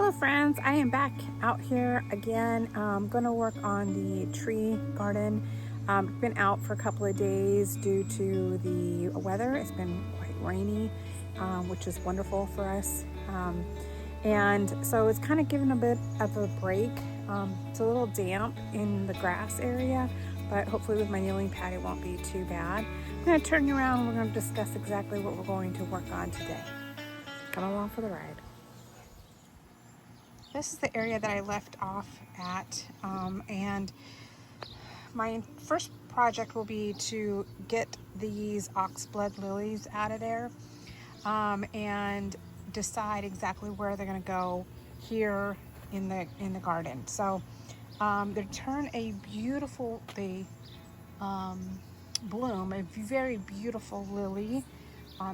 Hello friends, I am back out here again. I'm going to work on the tree garden. Been out for a couple of days due to the weather. It's been quite rainy, which is wonderful for us. And so it's kind of given a bit of a break. It's a little damp in the grass area, but hopefully with my kneeling pad it won't be too bad. I'm going to turn you around and we're going to discuss exactly what we're going to work on today. Come along for the ride. This is the area that I left off at, and my first project will be to get these oxblood lilies out of there and decide exactly where they're going to go here in the garden. So they turn a beautiful, bloom a very beautiful lily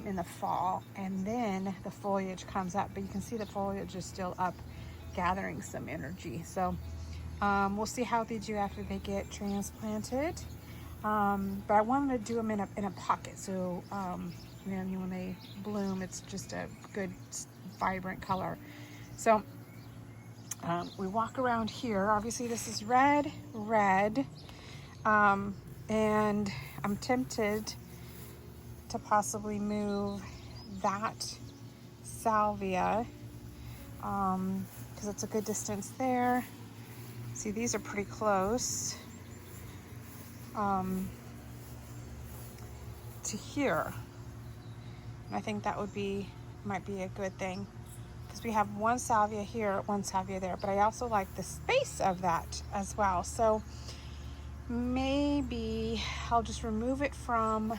in the fall, and then the foliage comes up, but you can see the foliage is still up, gathering some energy. So we'll see how they do after they get transplanted. But I wanted to do them in a pocket, so when they bloom, it's just a good vibrant color. So we walk around here. Obviously this is red, and I'm tempted to possibly move that salvia because it's a good distance there. See, these are pretty close to here. And I think that might be a good thing, because we have one salvia here, one salvia there, but I also like the space of that as well. So maybe I'll just remove it from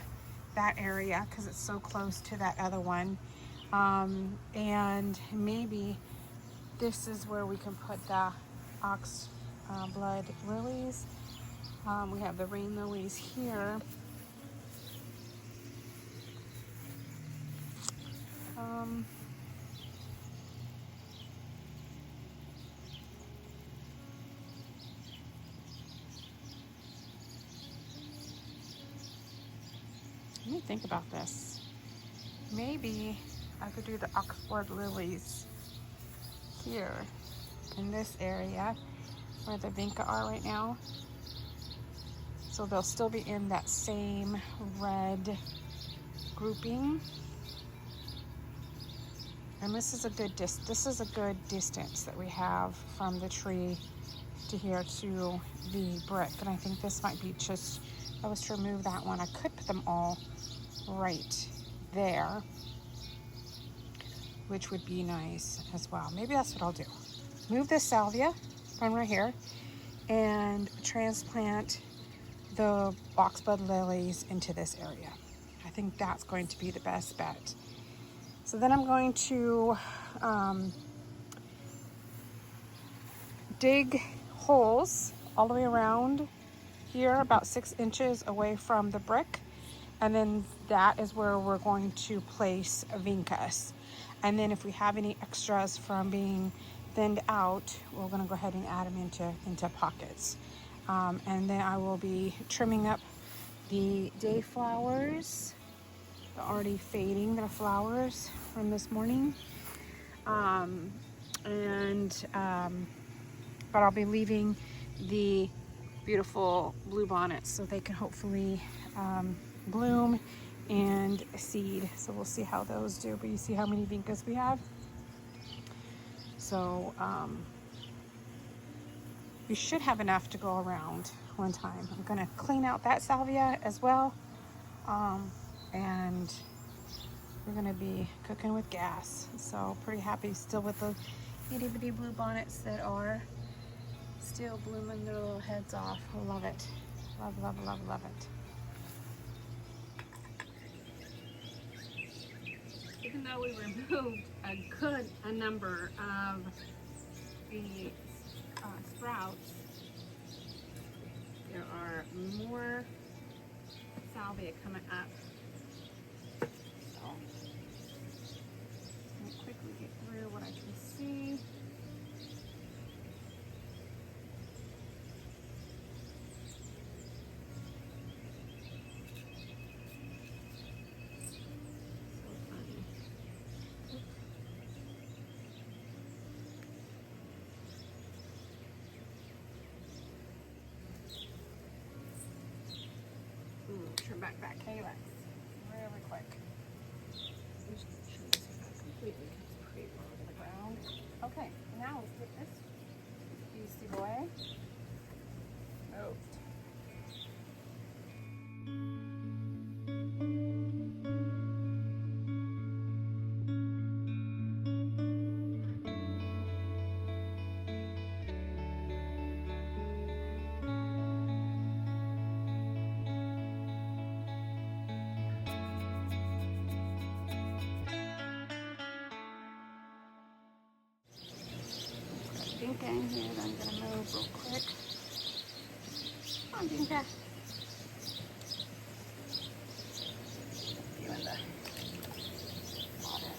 that area because it's so close to that other one. And maybe this is where we can put the ox blood lilies. We have the rain lilies here. Let me think about this. Maybe I could do the oxblood lilies here in this area where the Vinca are right now. So they'll still be in that same red grouping. And this is a good distance that we have from the tree to here to the brick. And I think this might be just, if I was to remove that one, I could put them all right there, which would be nice as well. Maybe that's what I'll do. Move this salvia from right here and transplant the oxblood lilies into this area. I think that's going to be the best bet. So then I'm going to dig holes all the way around here, about 6 inches away from the brick. And then that is where we're going to place Vincas. And then if we have any extras from being thinned out, we're going to go ahead and add them into pockets. And then I will be trimming up the day flowers. They're already fading, their flowers from this morning. But I'll be leaving the beautiful blue bonnets so they can hopefully bloom and seed. So we'll see how those do. But you see how many Vincas we have? So we should have enough to go around one time. I'm gonna clean out that salvia as well. And we're gonna be cooking with gas. So pretty happy still with the itty bitty blue bonnets that are still blooming their little heads off. I love it. Love, love, love, love it. Even though we removed a number of the sprouts, there are more salvia coming up. So I'm gonna quickly get through what I can see. back, Kayla. Really quick. We should trim this back completely because it's pretty low to the ground. Okay, now let's get this beastie boy moved. Vinca in here that I'm going to move real quick. Come on, Vinca. You in the water.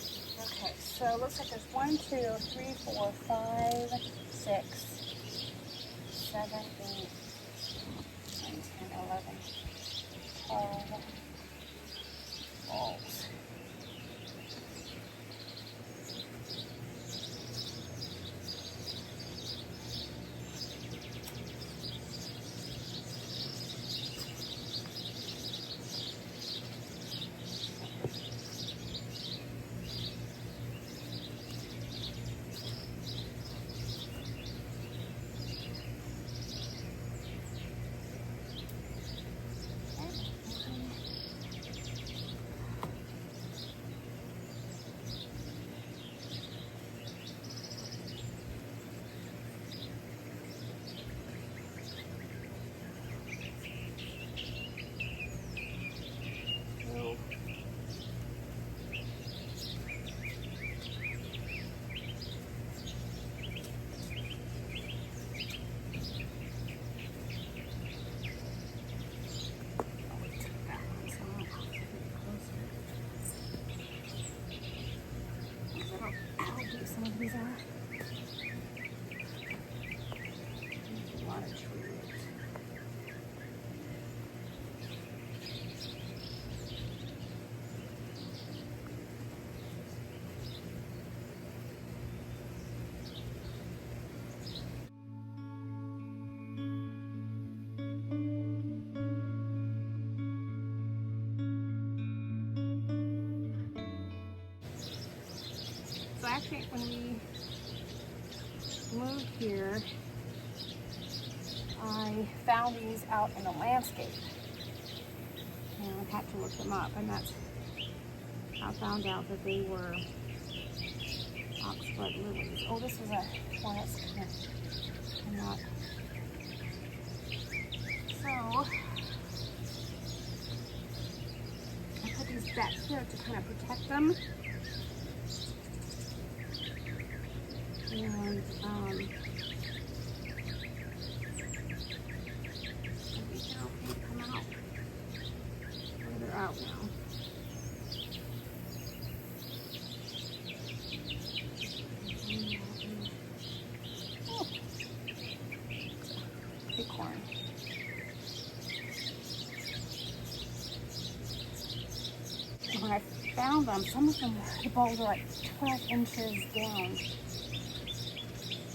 Okay, so it looks like there's 1, 2, 3, 4, 5, 6, 7, 8, 9, 10, 11, 12 balls. Some of these are. There's a lot of trees. So actually, when we moved here, I found these out in the landscape, and I had to look them up, and that's I found out that they were oxblood lilies. Oh, this is a one that's kind of not. So I put these back here to kind of protect them. And maybe they'll come out. Oh, they're out now. Oh, acorn. And when I found them, some of them, the bulbs were like 12 inches down.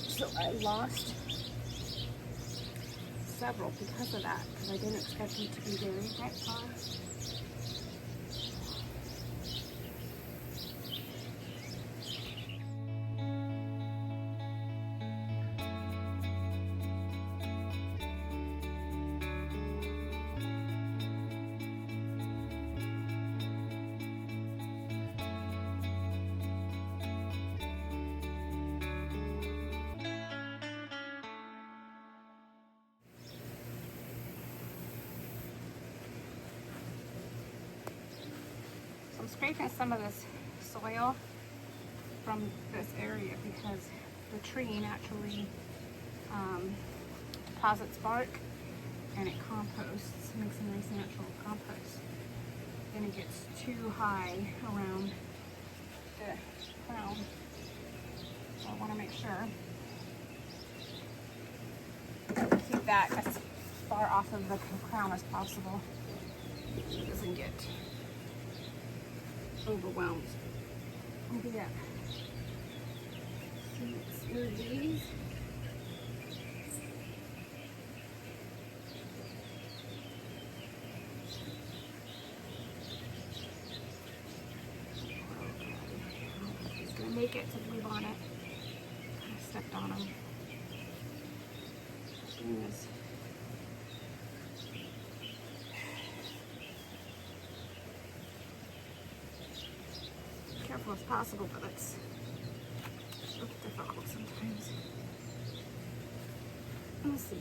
So I lost several because of that, because I didn't expect them to be very that far. I'm scraping some of this soil from this area because the tree naturally deposits bark and it composts, makes a nice natural compost. Then it gets too high around the crown. So I want to make sure keep that as far off of the crown as possible so it doesn't get overwhelmed. Maybe that. See, smooth these. think it's a bluebonnet. I stepped on them. Goodness. Careful as possible, but it's so difficult sometimes. Let's see.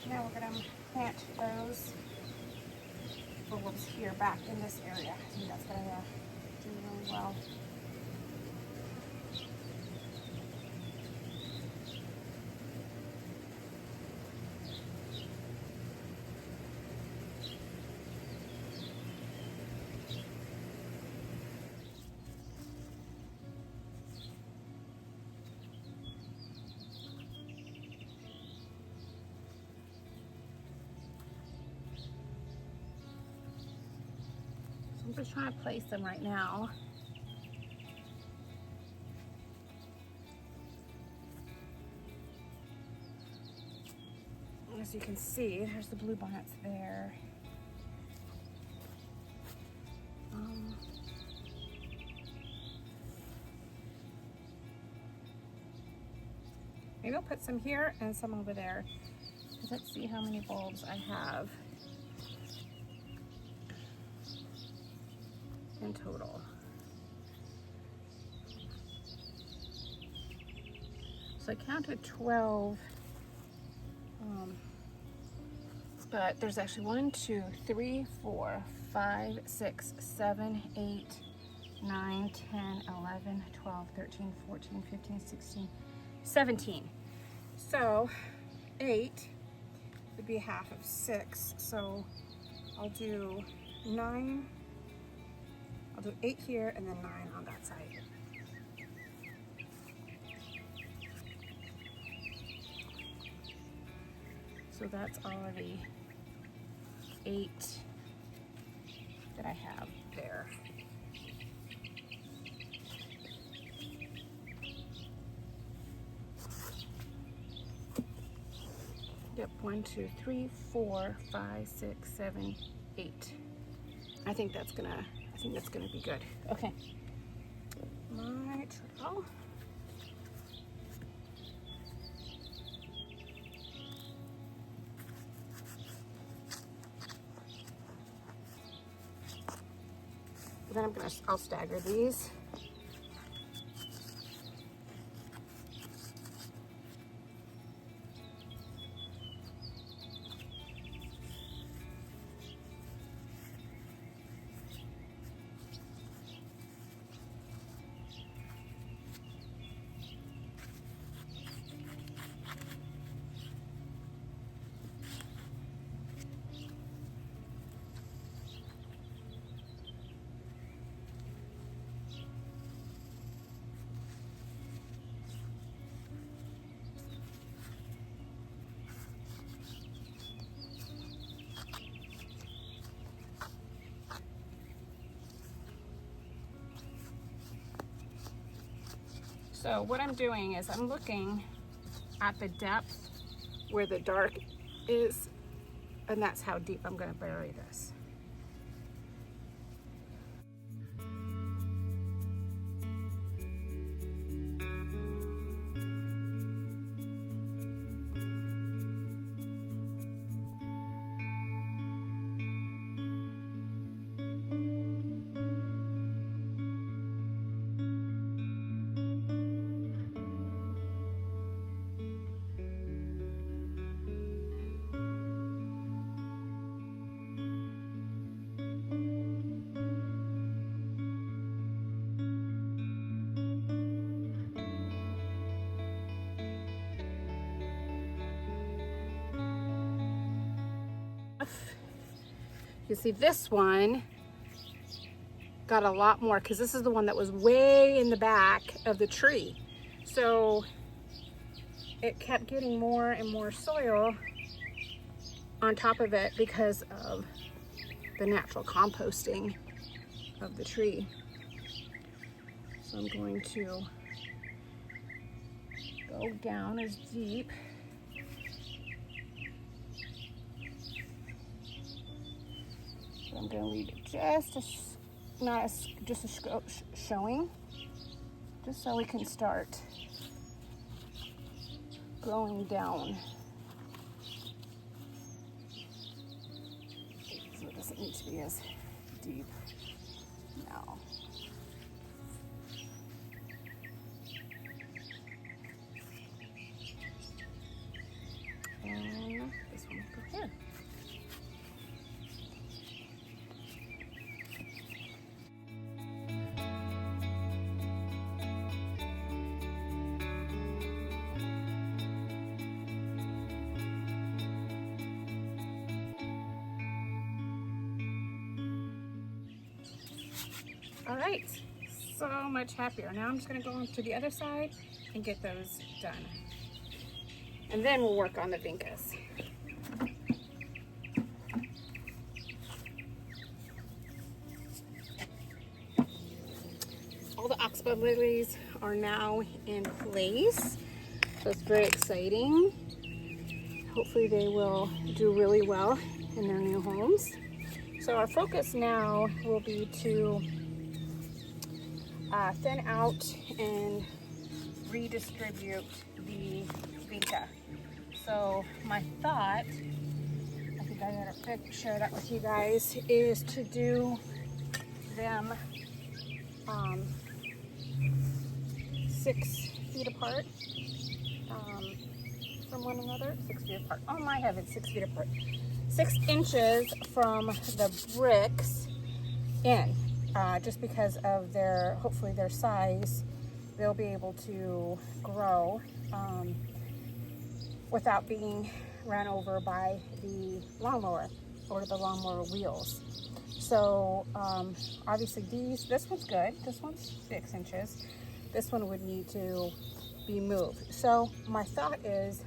Now we're going to plant those bulbs here back in this area. I think that's going to do really well. I'm just trying to place them right now. As you can see, there's the bluebonnets there. Maybe I'll put some here and some over there. Let's see how many bulbs I have in total. So I counted 12, but there's actually 1, 2, 3, 4, 5, 6, 7, 8, 9, 10, 11, 12, 13, 14, 15, 16, 17. So 8 would be half of 6. So I'll do 9. I'll do 8 here and then 9 on that side. So that's already 8 that I have there. Yep, 1, 2, 3, 4, 5, 6, 7, 8. I think that's gonna be good. Okay. My trowel. Then I'll stagger these. So what I'm doing is I'm looking at the depth where the dark is, and that's how deep I'm going to bury this. You see this one got a lot more because this is the one that was way in the back of the tree. So it kept getting more and more soil on top of it because of the natural composting of the tree. So I'm going to go down as deep. So I'm going to leave it just a showing, just so we can start going down. So it doesn't need to be as deep now. And this one will go here. All right, so much happier. Now I'm just gonna go on to the other side and get those done. And then we'll work on the Vincas. All the oxbow lilies are now in place, so it's very exciting. Hopefully they will do really well in their new homes. So our focus now will be to thin out and redistribute the Vinca. So my thought, I think I gotta share that with you guys, is to do them 6 feet apart from one another. 6 feet apart. Oh my heavens, 6 feet apart. 6 inches from the bricks in. Just because of their, hopefully their size, they'll be able to grow without being ran over by the lawnmower or the lawnmower wheels. So obviously this one's good. This one's 6 inches. This one would need to be moved. So my thought is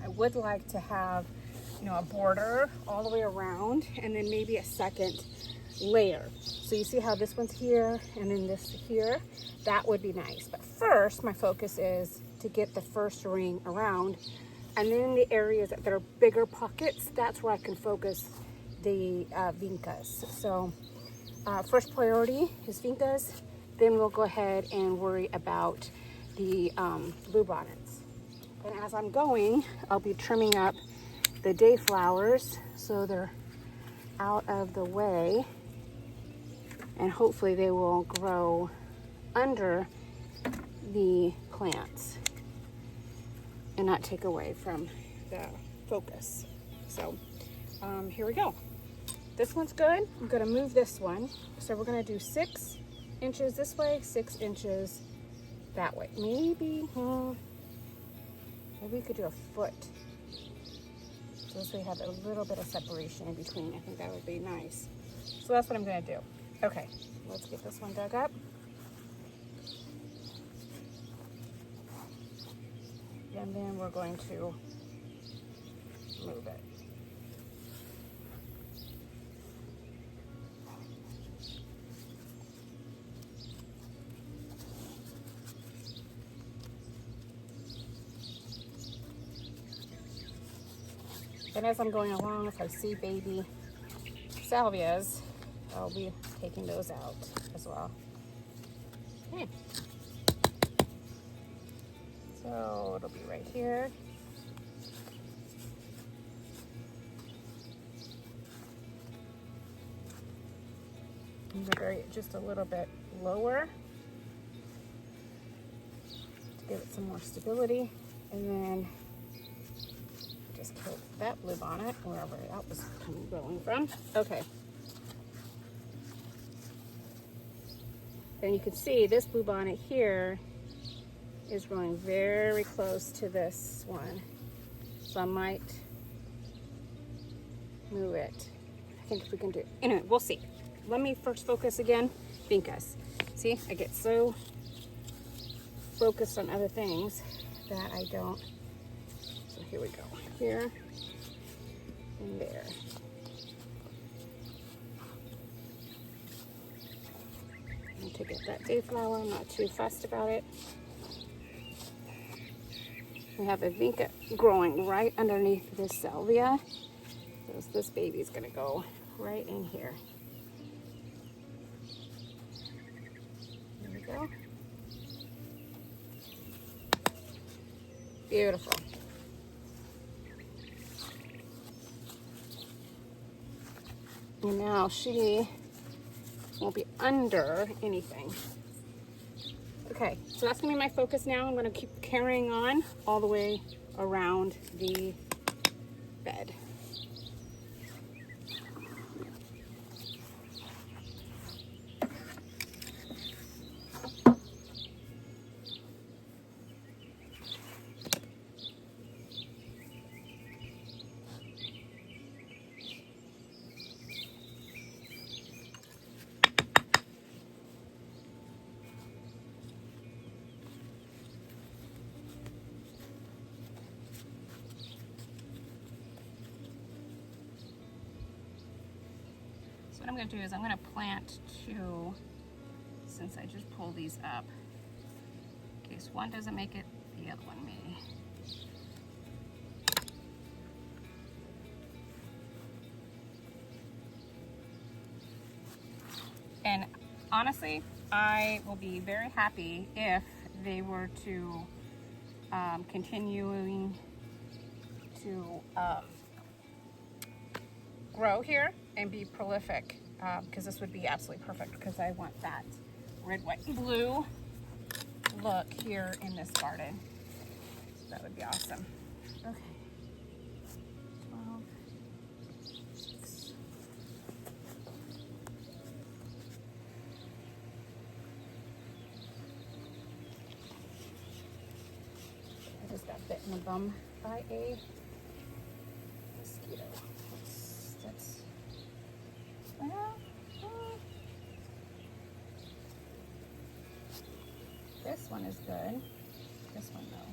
I would like to have, a border all the way around, and then maybe a second layer. So you see how this one's here and then this here? That would be nice. But first, my focus is to get the first ring around, and then the areas that are bigger pockets, that's where I can focus the Vincas. So first priority is Vincas, then we'll go ahead and worry about the bluebonnets. And as I'm going, I'll be trimming up the dayflowers so they're out of the way, and hopefully they will grow under the plants and not take away from the focus. So here we go. This one's good. I'm gonna move this one. So we're gonna do 6 inches this way, 6 inches that way. Maybe we could do a foot. So this way we have a little bit of separation in between. I think that would be nice. So that's what I'm gonna do. Okay, let's get this one dug up. And then we're going to move it. And as I'm going along, if I see baby salvias, I'll be taking those out as well. Okay. So it'll be right here. I'm going to bury it just a little bit lower to give it some more stability, and then just kill that bluebonnet wherever that was growing from. Okay. And you can see this bluebonnet here is growing very close to this one. So I might move it. I think if we can do it. Anyway, we'll see. Let me first focus again. Vincas. See, I get so focused on other things that I don't. So here we go. Here and there. And to get that dayflower, I'm not too fussed about it. We have a Vinca growing right underneath this salvia. So this baby's gonna go right in here. There we go. Beautiful. And now she won't be under anything. Okay, so that's gonna be my focus now. I'm gonna keep carrying on all the way around the bed. So what I'm going to do is I'm going to plant two, since I just pulled these up. In case one doesn't make it, the other one may. And honestly, I will be very happy if they were to continuing to grow here and be prolific, because this would be absolutely perfect, because I want that red, white, and blue look here in this garden. So that would be awesome. Okay. 12, 6. I just got bit in the bum by a mosquito. That's this one is good. This one though.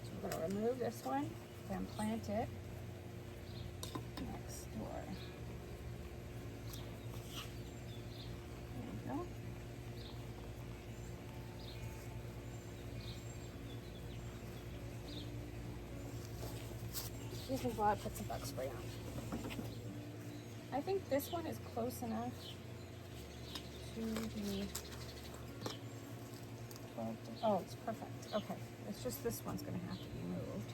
So we're going to remove this one and plant it next door. There we go. This is why I put some bug spray on. I think this one is close enough to the 12. Oh, it's perfect. Okay, it's just this one's going to have to be moved.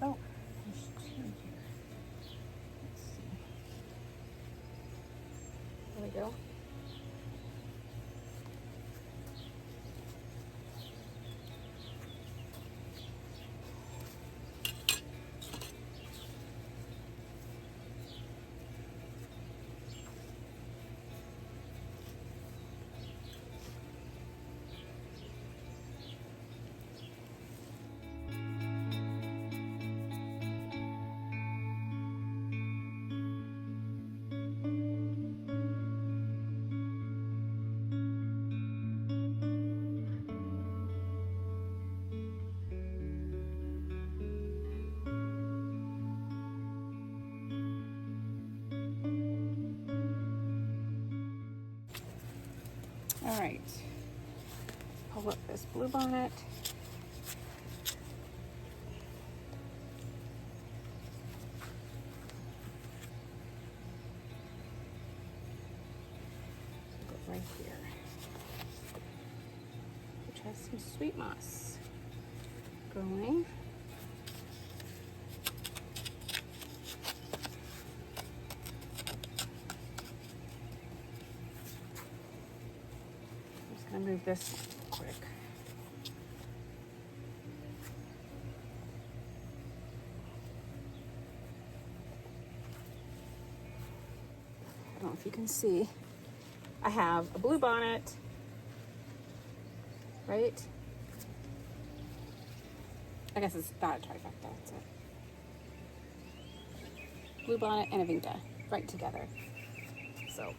Oh, there's two here. Let's see. There we go. All right, pull up this bluebonnet. Go right here, which has some sweet moss growing. I'm gonna move this quick. I don't know if you can see. I have a bluebonnet, right? I guess it's not a trifecta, it's a bluebonnet and a Vinca right together. So.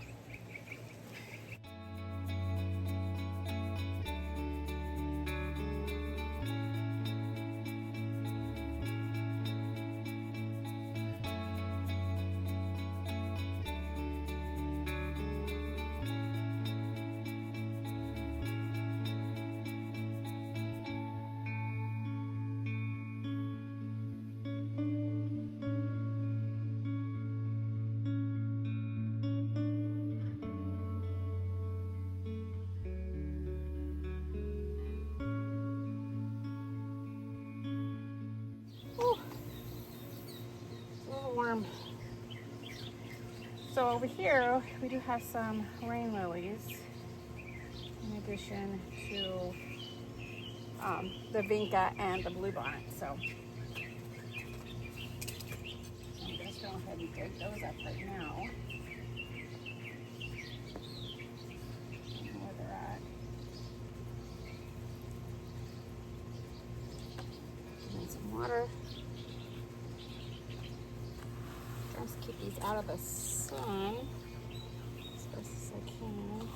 So over here, we do have some rain lilies in addition to the Vinca and the bluebonnet. So I'm just go ahead and dig those up right now. Where they're at. Need some water. Trying to keep these out of the sun as best as I can.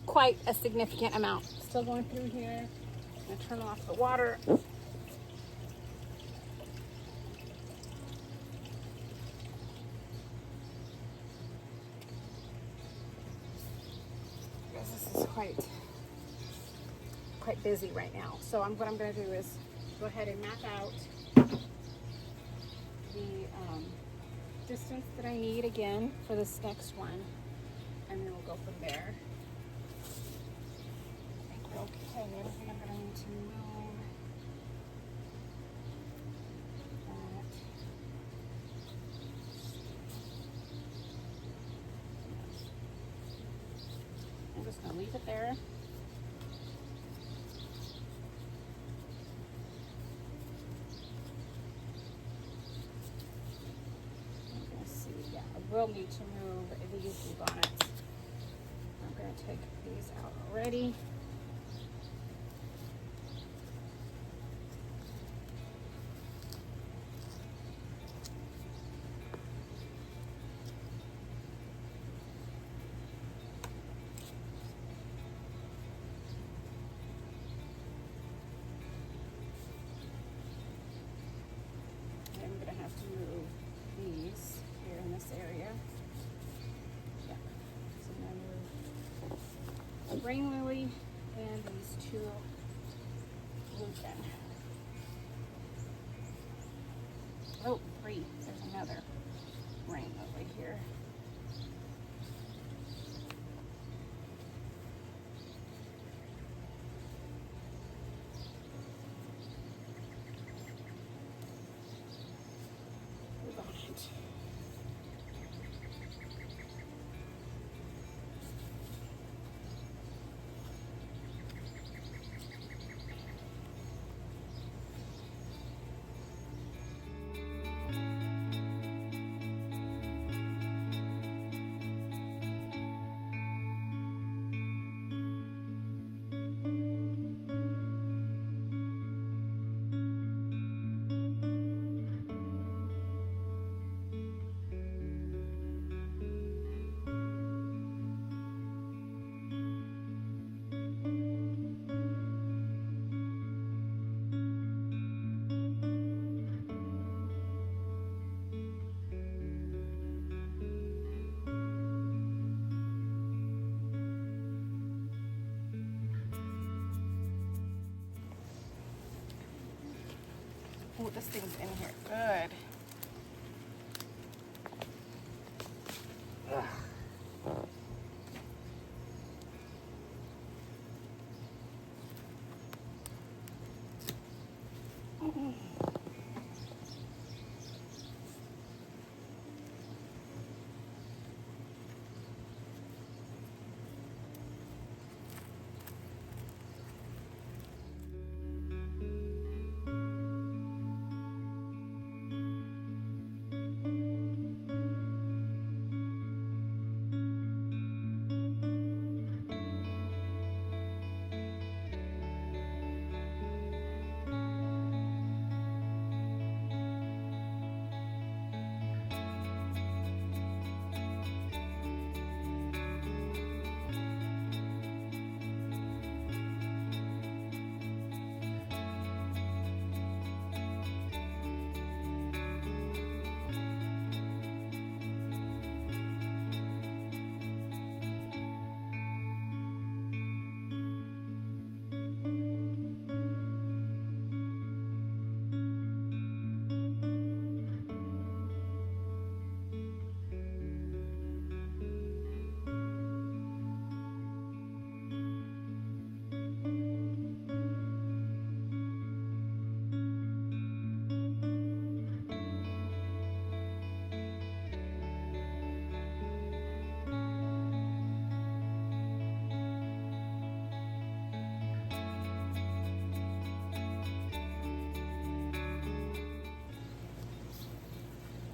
Quite a significant amount. Still going through here. I'm gonna turn off the water. This is quite busy right now. So what I'm going to do is go ahead and map out the distance that I need again for this next one, and then we'll go from there. I think we're okay. Everything I'm going to need to move. I'm just going to leave it there. I will need to move these bluebonnets. I'm going to take these out already. I'm going to have to move these here in this area. Yeah. So I'm going to move a rain lily and these two lupin. Oh, 3. There's another rain lily here. Oh, this thing's in here good. Ugh.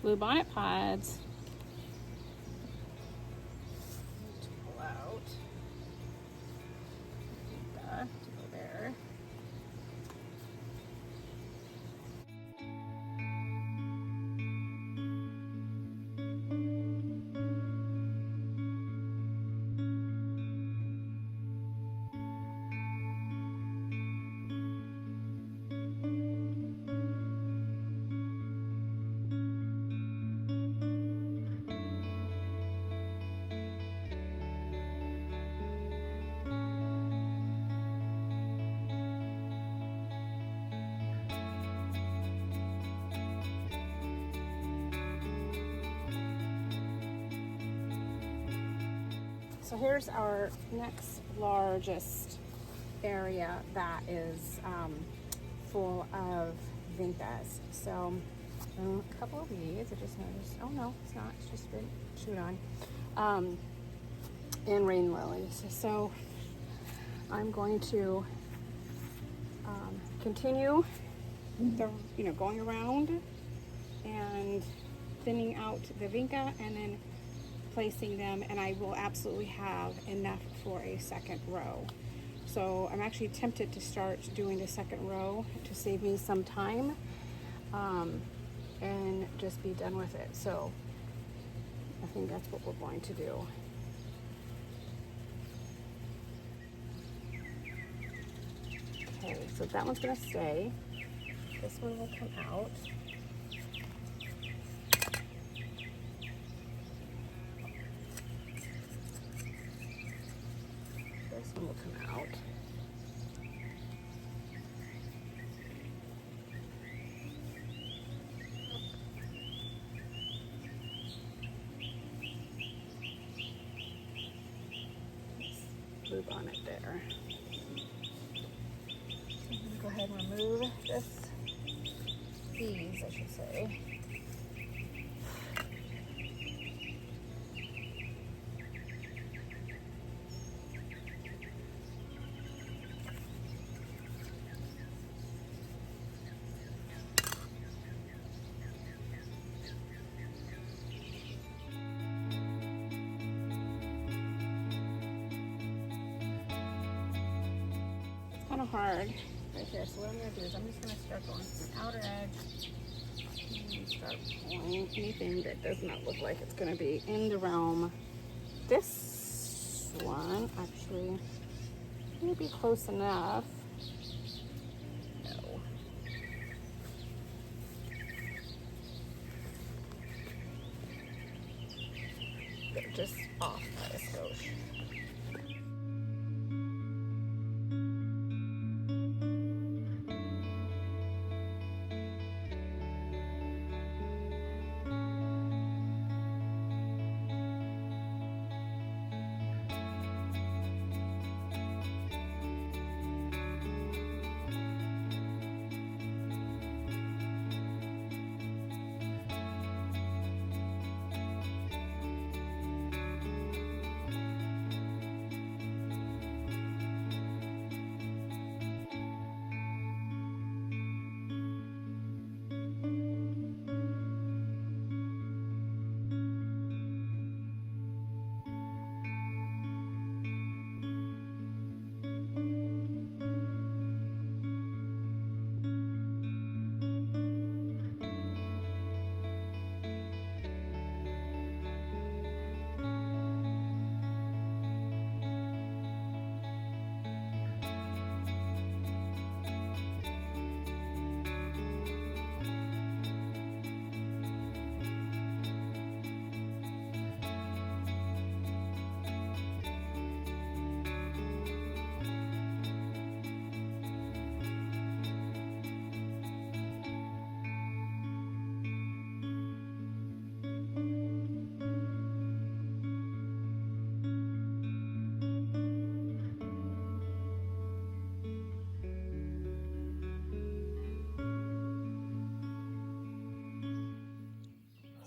bluebonnet pods. To pull out. Vinca to go there. So here's our next largest area that is full of Vincas. So a couple of these, I just noticed, oh no, it's not, it's just been chewed on. And rain lilies. So I'm going to continue the, going around and thinning out the Vinca and then placing them, and I will absolutely have enough for a second row. So I'm actually tempted to start doing the second row to save me some time and just be done with it. So I think that's what we're going to do. Okay, so that one's gonna stay. This one will come out. This one will come out. Bluebonnet there. I'm gonna go ahead and remove these, I should say. Kind of hard right here, so what I'm going to do is I'm just going to start going from the outer edge and start pulling anything that does not look like it's going to be in the realm. This one actually may be close enough. No. They're just off by a skosh.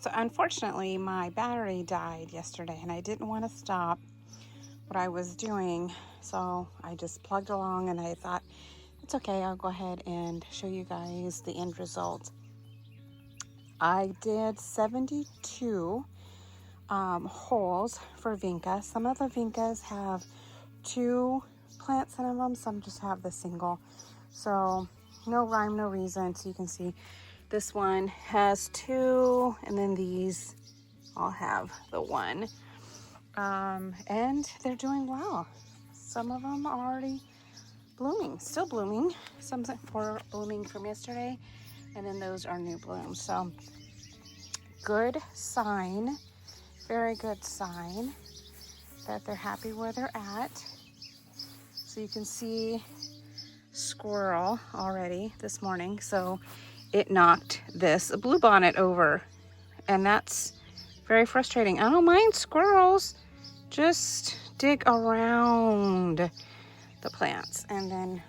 So unfortunately, my battery died yesterday and I didn't want to stop what I was doing. So I just plugged along and I thought, it's okay, I'll go ahead and show you guys the end result. I did 72 holes for Vinca. Some of the Vincas have 2 plants in them, some just have the single. So no rhyme, no reason. So you can see this one has 2, and then these all have the 1. And they're doing well. Some of them are already blooming, still blooming. Some were blooming from yesterday, and then those are new blooms. So good sign, very good sign that they're happy where they're at. So you can see squirrel already this morning. So it knocked this bluebonnet over, and that's very frustrating. I don't mind squirrels, just dig around the plants and then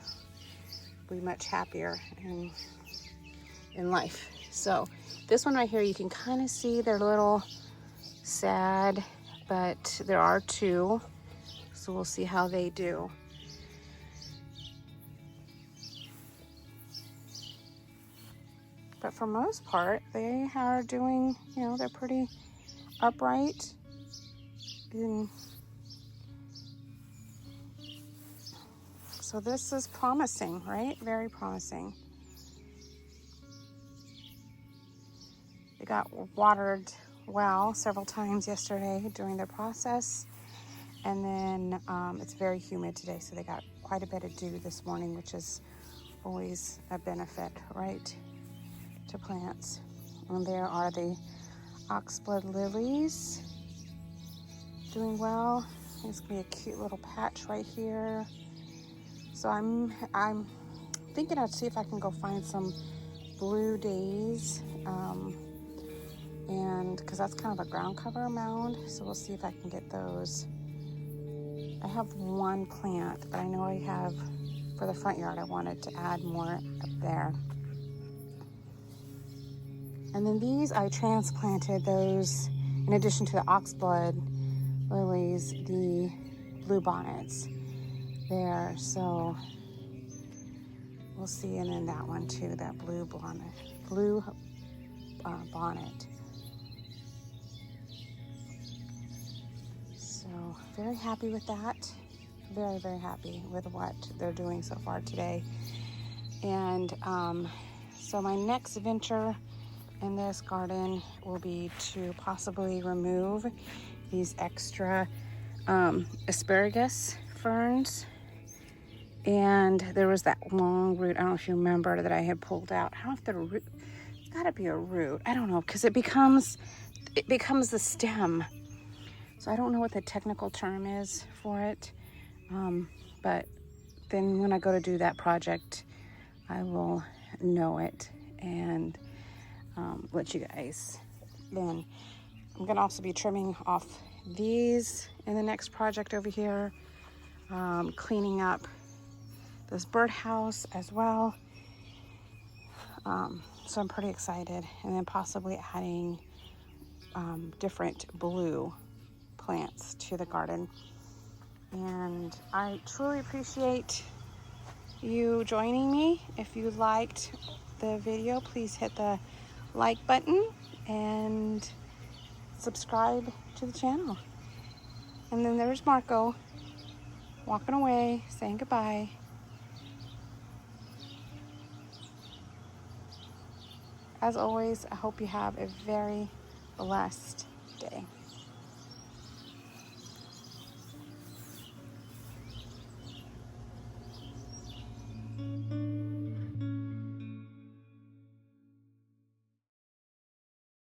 be much happier in life. So this one right here, you can kind of see they're a little sad, but there are 2, so we'll see how they do. But for most part, they are doing, you know, they're pretty upright. And so this is promising, right? Very promising. They got watered well several times yesterday during their process. And then it's very humid today, so they got quite a bit of dew this morning, which is always a benefit, right, to plants. And there are the oxblood lilies doing well. There's gonna be a cute little patch right here. So I'm thinking I'd see if I can go find some blue days, and because that's kind of a ground cover mound, so we'll see if I can get those. I have 1 plant, but I know I have for the front yard. I wanted to add more up there. And then these I transplanted those in addition to the oxblood lilies, the blue bonnets there. So we'll see. And then that one too, that blue bonnet. So very happy with that. Very, very happy with what they're doing so far today. And so my next venture in this garden will be to possibly remove these extra asparagus ferns. And there was that long root, I don't know if you remember, that I had pulled out. I don't know if the root, it's gotta be a root. I don't know, because it becomes the stem. So I don't know what the technical term is for it. But then when I go to do that project, I will know it and let you guys. Then I'm gonna also be trimming off these in the next project over here, cleaning up this birdhouse as well. So I'm pretty excited, and then possibly adding different blue plants to the garden. And I truly appreciate you joining me. If you liked the video, please hit the like button and subscribe to the channel. And then there's Marco walking away, saying goodbye. As always, I hope you have a very blessed day.